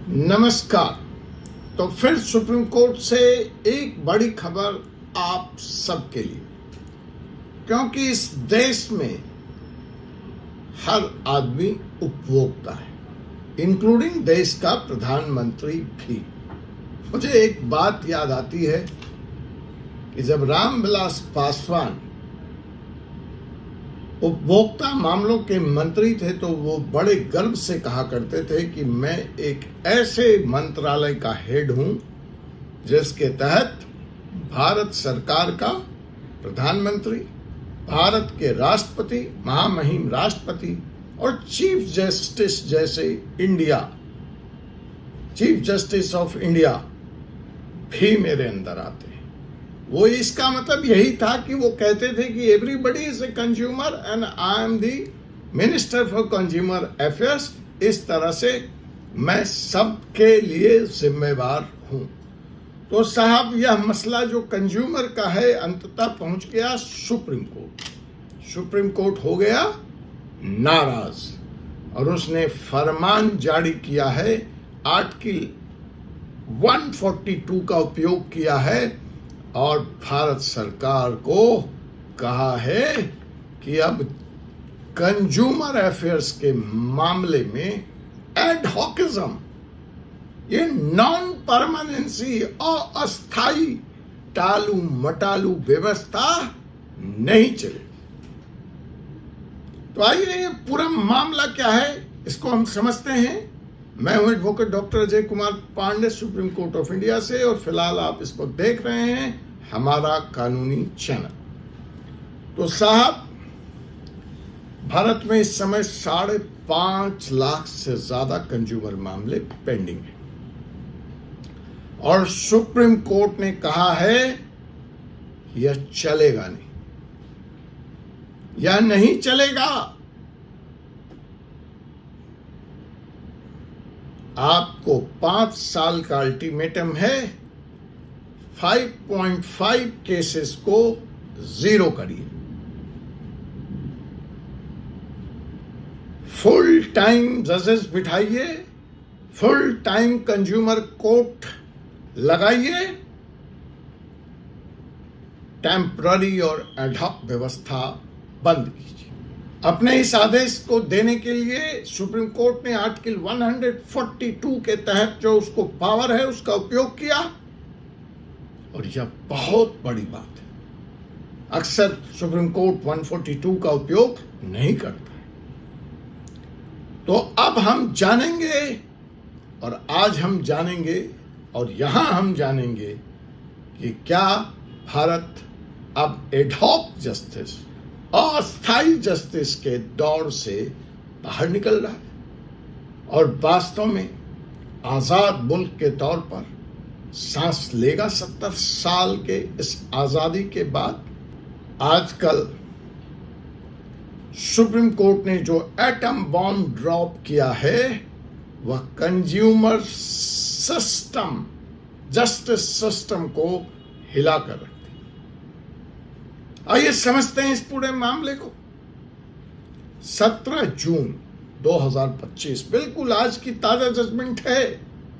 नमस्कार। तो फिर सुप्रीम कोर्ट से एक बड़ी खबर आप सबके लिए, क्योंकि इस देश में हर आदमी उपभोक्ता है, इंक्लूडिंग देश का प्रधानमंत्री भी। मुझे एक बात याद आती है कि जब रामविलास पासवान उपभोक्ता मामलों के मंत्री थे तो वो बड़े गर्व से कहा करते थे कि मैं एक ऐसे मंत्रालय का हेड हूं जिसके तहत भारत सरकार का प्रधानमंत्री, भारत के राष्ट्रपति, महामहिम राष्ट्रपति और चीफ जस्टिस ऑफ इंडिया भी मेरे अंदर आते हैं। वो इसका मतलब यही था कि वो कहते थे कि everybody is a consumer and I am the minister for consumer affairs. इस तरह से मैं सबके लिए जिम्मेवार हूं। तो साहब, यह मसला जो कंज्यूमर का है अंततः पहुंच गया सुप्रीम कोर्ट। सुप्रीम कोर्ट हो गया नाराज और उसने फरमान जारी किया है, आर्टिकल 142 का उपयोग किया है और भारत सरकार को कहा है कि अब कंज्यूमर अफेयर्स के मामले में एडहॉकिज्म, ये नॉन परमानेंसी और अस्थाई टालू मटालू व्यवस्था नहीं चलेगी। तो आइए, ये पूरा मामला क्या है इसको हम समझते हैं। मैं हूं advocate doctor Ajay Kumar Pandey, supreme court of India से, और फिलहाल आप इस वक्त देख रहे हैं हमारा कानूनी चैनल। तो साहब, भारत में इस समय 5.5 लाख से ज्यादा कंज्यूमर मामले पेंडिंग हैं और सुप्रीम कोर्ट ने कहा है यह चलेगा नहीं, यह नहीं चलेगा। आपको 5 साल का अल्टीमेटम है, 5.5 केसेस को 0 करिए, फुल टाइम जजेस बिठाइए, फुल टाइम कंज्यूमर कोर्ट लगाइए, टेम्पररी और एडहॉक व्यवस्था बंद कीजिए। अपने इस आदेश को देने के लिए सुप्रीम कोर्ट ने आर्टिकल 142 के तहत जो उसको पावर है उसका उपयोग किया और यह बहुत बड़ी बात है। अक्सर सुप्रीम कोर्ट 142 का उपयोग नहीं करता है। तो अब हम जानेंगे, और आज हम जानेंगे और यहां हम जानेंगे कि क्या भारत अब एडहॉक जस्टिस, अस्थायी जस्टिस के दौर से बाहर निकल रहा है और वास्तव में आजाद मुल्क के तौर पर सांस लेगा 70 साल के इस आजादी के बाद। आजकल सुप्रीम कोर्ट ने जो एटम बॉम्ब ड्रॉप किया है वह कंज्यूमर सिस्टम, जस्टिस सिस्टम को हिलाकर रखती। आइए समझते हैं इस पूरे मामले को। 17 जून 2025, बिल्कुल आज की ताजा जजमेंट है,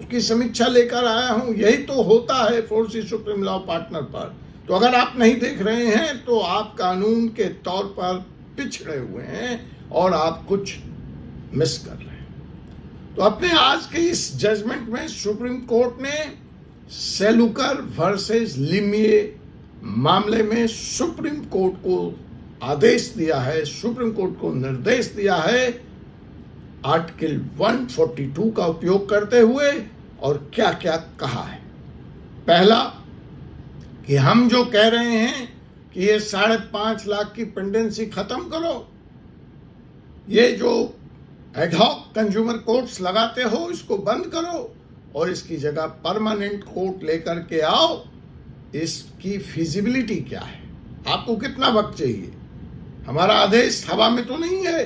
उसकी समीक्षा लेकर आया हूं। यही तो होता है 4C सुप्रीम लॉ पार्टनर पर। तो अगर आप नहीं देख रहे हैं तो आप कानून के तौर पर पिछड़े हुए हैं और आप कुछ मिस कर रहे हैं। तो अपने आज के इस जजमेंट में सुप्रीम कोर्ट ने सेलुकर वर्सेस लिमिये मामले में सुप्रीम कोर्ट को आदेश दिया है, सुप्रीम कोर्ट को निर्देश दिया है आर्टिकल 142 का उपयोग करते हुए। और क्या क्या कहा है। पहला, कि हम जो कह रहे हैं कि ये 5.5 लाख की पेंडेंसी खत्म करो, ये जो एडहॉक कंज्यूमर कोर्ट्स लगाते हो इसको बंद करो और इसकी जगह परमानेंट कोर्ट लेकर के आओ। इसकी फिजिबिलिटी क्या है, आपको कितना वक्त चाहिए? हमारा आदेश हवा में तो नहीं है,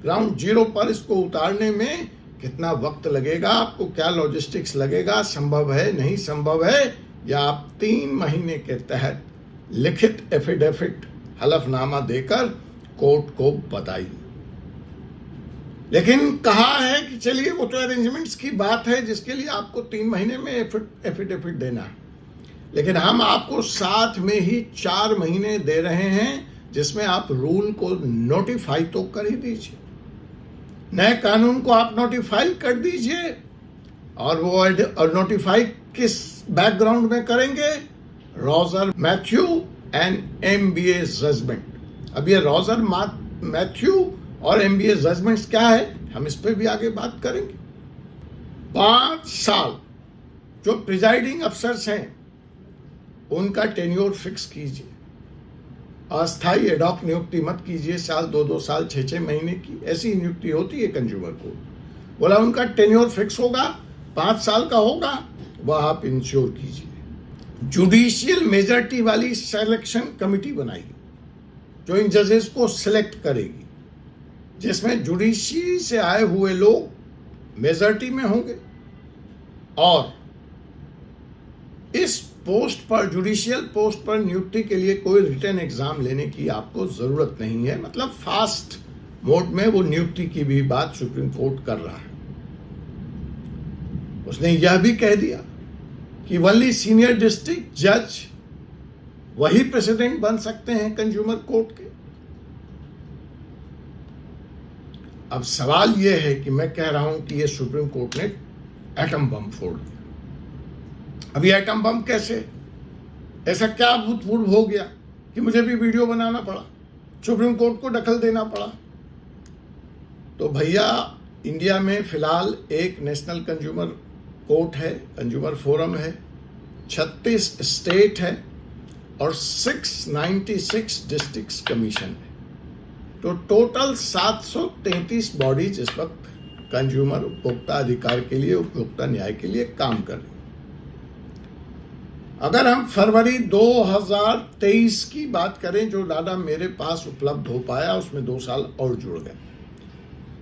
ग्राउंड जीरो पर इसको उतारने में कितना वक्त लगेगा, आपको क्या लॉजिस्टिक्स लगेगा, संभव है नहीं संभव है, या आप 3 महीने के तहत लिखित एफिडेविट हलफनामा देकर कोर्ट को बताइए। लेकिन कहा है कि चलिए वो तो अरेंजमेंट्स की बात है जिसके लिए आपको 3 महीने में एफिडेविट देना है, लेकिन हम आपको साथ में ही 4 महीने दे रहे हैं जिसमें आप रूल को नोटिफाई तो कर ही दीजिए, नए कानून को आप नोटिफाई कर दीजिए। और वो नोटिफाई किस बैकग्राउंड में करेंगे? Roger Matthew and MBA judgment. अब ये रॉजर मैथ्यू और एमबीए जजमेंट्स क्या है, हम इस पर भी आगे बात करेंगे। 5 साल जो प्रिजाइडिंग अफसर्स हैं उनका टेन्योर फिक्स कीजिए, अस्थायी एडॉक नियुक्ति मत कीजिए, साल 2-2 साल 6-6 महीने की ऐसी नियुक्ति होती है कंज्यूमर कोर्ट। बोला उनका टेन्योर फिक्स होगा, 5 साल का होगा, वह आप इंश्योर कीजिए। जुडिशियल मेजॉरिटी वाली सिलेक्शन कमिटी बनाइए जो इन जजेस को सिलेक्ट करेगी, जिसमें जुडिशरी से आए हुए लोग मेजॉरिटी में होंगे और इस पोस्ट पर, जुडिशियल पोस्ट पर नियुक्ति के लिए कोई रिटन एग्जाम लेने की आपको जरूरत नहीं है। मतलब फास्ट मोड में वो नियुक्ति की भी बात सुप्रीम कोर्ट कर रहा है। उसने यह भी कह दिया कि ओनली सीनियर डिस्ट्रिक्ट जज वही प्रेसिडेंट बन सकते हैं कंज्यूमर कोर्ट के। अब सवाल यह है कि मैं कह रहा हूं कि यह सुप्रीम कोर्ट ने एटम बम फोड़ दिया। अभी एटम बम कैसे, ऐसा क्या अभूतपूर्व हो गया कि मुझे भी वीडियो बनाना पड़ा, सुप्रीम कोर्ट को दखल देना पड़ा? तो भैया इंडिया में फिलहाल एक नेशनल कंज्यूमर कोर्ट है, कंज्यूमर फोरम है, 36 स्टेट है और 696 डिस्ट्रिक्ट कमीशन है। तो टोटल 733 बॉडीज इस वक्त कंज्यूमर उपभोक्ता अधिकार के लिए, उपभोक्ता न्याय के लिए काम कर रही है। अगर हम फरवरी 2023 की बात करें, जो डाटा मेरे पास उपलब्ध हो पाया उसमें 2 साल और जुड़ गए,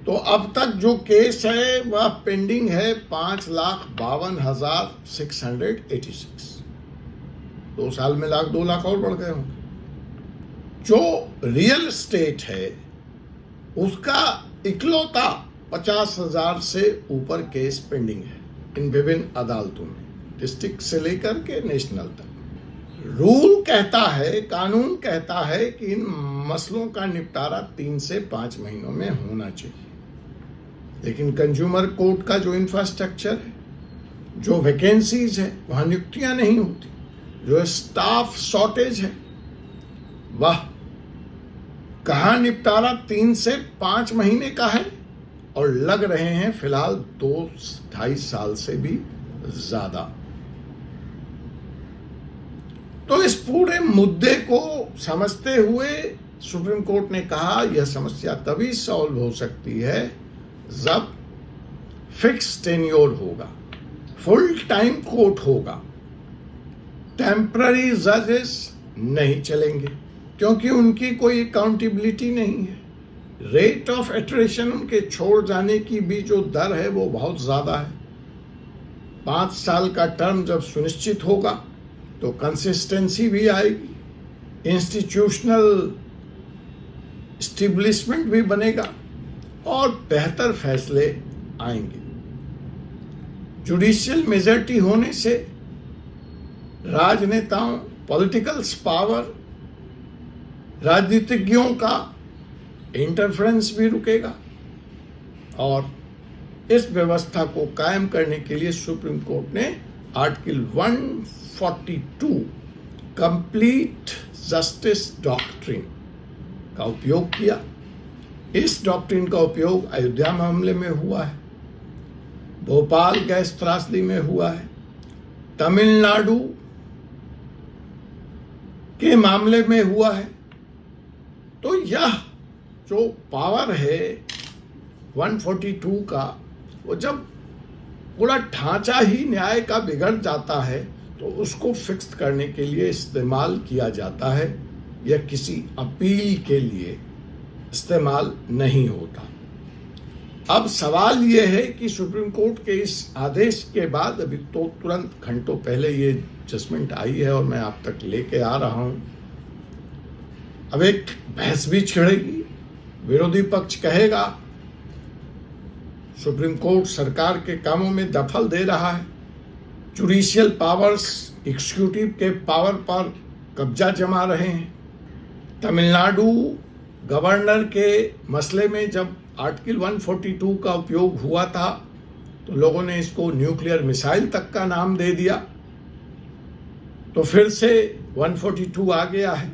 तो अब तक जो केस है वह पेंडिंग है 5,52,686। 2 साल में 2 लाख और बढ़ गए होंगे। जो रियल एस्टेट है उसका इकलौता 50,000 से ऊपर केस पेंडिंग है इन विभिन्न अदालतों में, डिस्ट्रिक्ट से लेकर के नेशनल तक। रूल कहता है, कानून कहता है कि इन मसलों का निपटारा 3 से 5 महीनों में होना चाहिए, लेकिन कंज्यूमर कोर्ट का जो इंफ्रास्ट्रक्चर है, जो वैकेंसीज है, वहां नियुक्तियां नहीं होती, जो स्टाफ शॉर्टेज है, वह कहां निपटारा 3 से 5 महीने का है और लग रहे हैं फिलहाल 2-2.5 साल से भी ज्यादा। तो इस पूरे मुद्दे को समझते हुए सुप्रीम कोर्ट ने कहा यह समस्या तभी सॉल्व हो सकती है जब फिक्स टेन्योर होगा, फुल टाइम कोर्ट होगा, टेम्पररी जजेस नहीं चलेंगे क्योंकि उनकी कोई अकाउंटेबिलिटी नहीं है। रेट ऑफ एट्रिशन, उनके छोड़ जाने की भी जो दर है वो बहुत ज्यादा है। 5 साल का टर्म जब सुनिश्चित होगा तो कंसिस्टेंसी भी आएगी, इंस्टीट्यूशनल स्टेब्लिशमेंट भी बनेगा और बेहतर फैसले आएंगे। जुडिशियल मेजॉरिटी होने से राजनेताओं, पॉलिटिकल पावर, राजनीतिज्ञों का इंटरफेरेंस भी रुकेगा और इस व्यवस्था को कायम करने के लिए सुप्रीम कोर्ट ने आर्टिकल 142 कंप्लीट जस्टिस डॉक्ट्रिन का उपयोग किया। इस डॉक्ट्रिन का उपयोग अयोध्या मामले में हुआ है, भोपाल गैस त्रासदी में हुआ है, तमिलनाडु के मामले में हुआ है। तो यह जो पावर है 142 का, वो जब पूरा ढांचा ही न्याय का बिगड़ जाता है तो उसको फिक्स करने के लिए इस्तेमाल किया जाता है, यह किसी अपील के लिए इस्तेमाल नहीं होता। अब सवाल यह है कि सुप्रीम कोर्ट के इस आदेश के बाद, अभी तो तुरंत घंटों पहले ये जजमेंट आई है और मैं आप तक लेके आ रहा हूं, अब एक बहस भी छिड़ेगी। विरोधी पक्ष कहेगा सुप्रीम कोर्ट सरकार के कामों में दखल दे रहा है, जुडिशियल पावर्स एग्जीक्यूटिव के पावर पर कब्जा जमा रहे हैं। तमिलनाडु गवर्नर के मसले में जब आर्टिकल 142 का उपयोग हुआ था तो लोगों ने इसको न्यूक्लियर मिसाइल तक का नाम दे दिया, तो फिर से 142 आ गया है।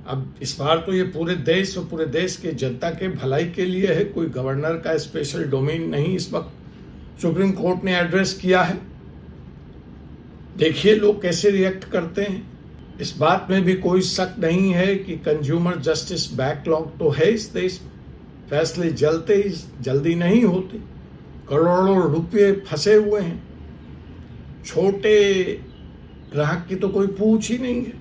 अब इस बार तो ये पूरे देश और पूरे देश के जनता के भलाई के लिए है, कोई गवर्नर का स्पेशल डोमेन नहीं। इस वक्त सुप्रीम कोर्ट ने एड्रेस किया है, देखिए लोग कैसे रिएक्ट करते हैं। इस बात में भी कोई शक नहीं है कि कंज्यूमर जस्टिस बैकलॉग तो है इस देश में, फैसले जल्दी नहीं होते, करोड़ों रुपए फंसे हुए हैं, छोटे ग्राहक की तो कोई पूछ ही नहीं है।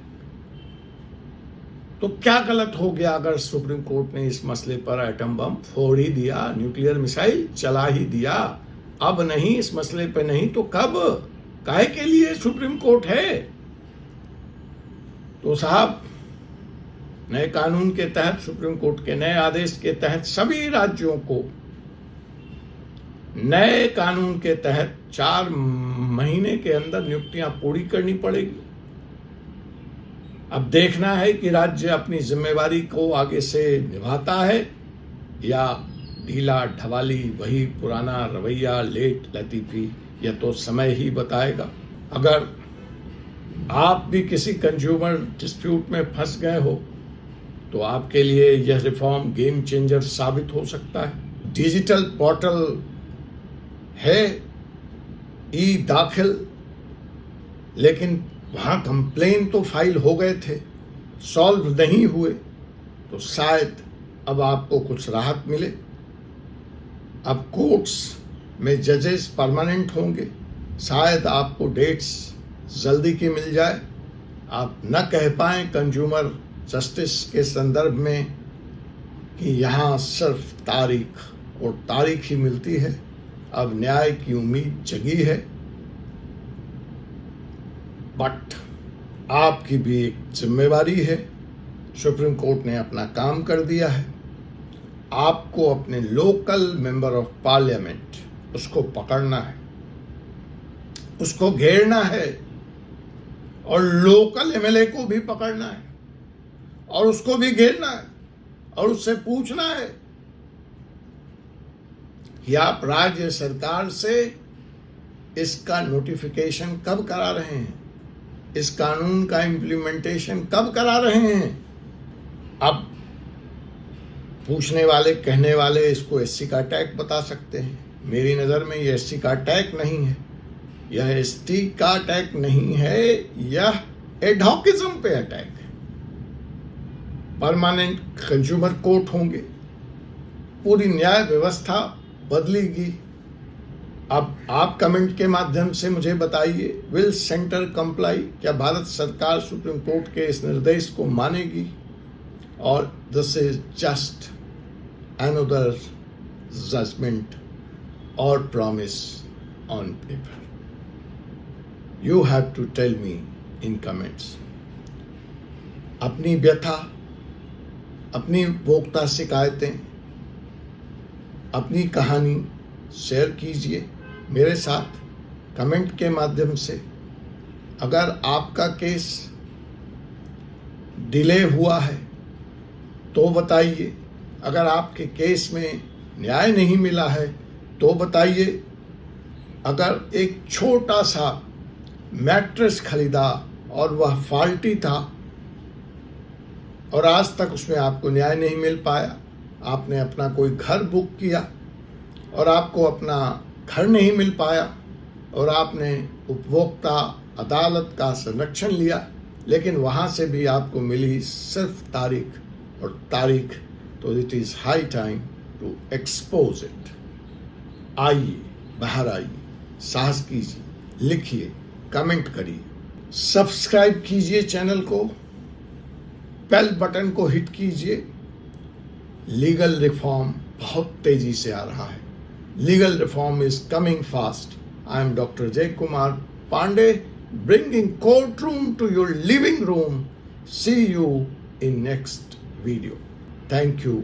तो क्या गलत हो गया अगर सुप्रीम कोर्ट ने इस मसले पर एटम बम फोड़ ही दिया, न्यूक्लियर मिसाइल चला ही दिया? अब नहीं, इस मसले पे नहीं तो कब? काहे के लिए सुप्रीम कोर्ट है? तो साहब, नए कानून के तहत, सुप्रीम कोर्ट के नए आदेश के तहत सभी राज्यों को नए कानून के तहत 4 महीने के अंदर नियुक्तियां पूरी करनी पड़ेगी। अब देखना है कि राज्य अपनी जिम्मेवारी को आगे से निभाता है या ढीला ढवाली, वही पुराना रवैया, लेट लतीफी, यह तो समय ही बताएगा। अगर आप भी किसी कंज्यूमर डिस्प्यूट में फंस गए हो तो आपके लिए यह रिफॉर्म गेम चेंजर साबित हो सकता है। डिजिटल पोर्टल है ई दाखिल, लेकिन वहां कंप्लेन तो फाइल हो गए थे, सॉल्व नहीं हुए, तो शायद अब आपको कुछ राहत मिले। अब कोर्ट्स में जजेस परमानेंट होंगे, शायद आपको डेट्स जल्दी की मिल जाए। आप न कह पाएं कंज्यूमर जस्टिस के संदर्भ में कि यहाँ सिर्फ तारीख और तारीख ही मिलती है। अब न्याय की उम्मीद जगी है, बट आपकी भी एक जिम्मेवारी है। सुप्रीम कोर्ट ने अपना काम कर दिया है, आपको अपने लोकल मेंबर ऑफ पार्लियामेंट उसको पकड़ना है, उसको घेरना है, और लोकल एमएलए को भी पकड़ना है और उसको भी घेरना है और उससे पूछना है कि आप राज्य सरकार से इसका नोटिफिकेशन कब करा रहे हैं, इस कानून का इम्प्लीमेंटेशन कब करा रहे हैं। अब पूछने वाले, कहने वाले इसको एससी का अटैक बता सकते हैं। मेरी नज़र में यह एससी का अटैक नहीं है, यह एसटी का अटैक नहीं है, यह एडहॉकिज्म पे अटैक है। परमानेंट कंज्यूमर कोर्ट होंगे, पूरी न्याय व्यवस्था बदलेगी। अब आप कमेंट के माध्यम से मुझे बताइए, विल सेंटर कंप्लाई? क्या भारत सरकार सुप्रीम कोर्ट के इस निर्देश को मानेगी? और this is just another judgement और promise on paper. You have to tell me in comments. अपनी व्यथा, अपनी उपभोक्ता शिकायतें, अपनी कहानी शेयर कीजिए मेरे साथ कमेंट के माध्यम से। अगर आपका केस डिले हुआ है तो बताइए, अगर आपके केस में न्याय नहीं मिला है तो बताइए। अगर एक छोटा सा मैट्रेस खरीदा और वह फॉल्टी था और आज तक उसमें आपको न्याय नहीं मिल पाया, आपने अपना कोई घर बुक किया और आपको अपना घर नहीं मिल पाया और आपने उपभोक्ता अदालत का संरक्षण लिया, लेकिन वहाँ से भी आपको मिली सिर्फ तारीख और तारीख, तो it is high time to expose it. आइए, बाहर आइए, साहस कीजिए, लिखिए, कमेंट करिए, सब्सक्राइब कीजिए चैनल को, बेल बटन को हिट कीजिए। लीगल रिफॉर्म बहुत तेजी से आ रहा है। Legal reform is coming fast. I am doctor जय Kumar Pandey, bringing courtroom to your living room. See you in next video. Thank you.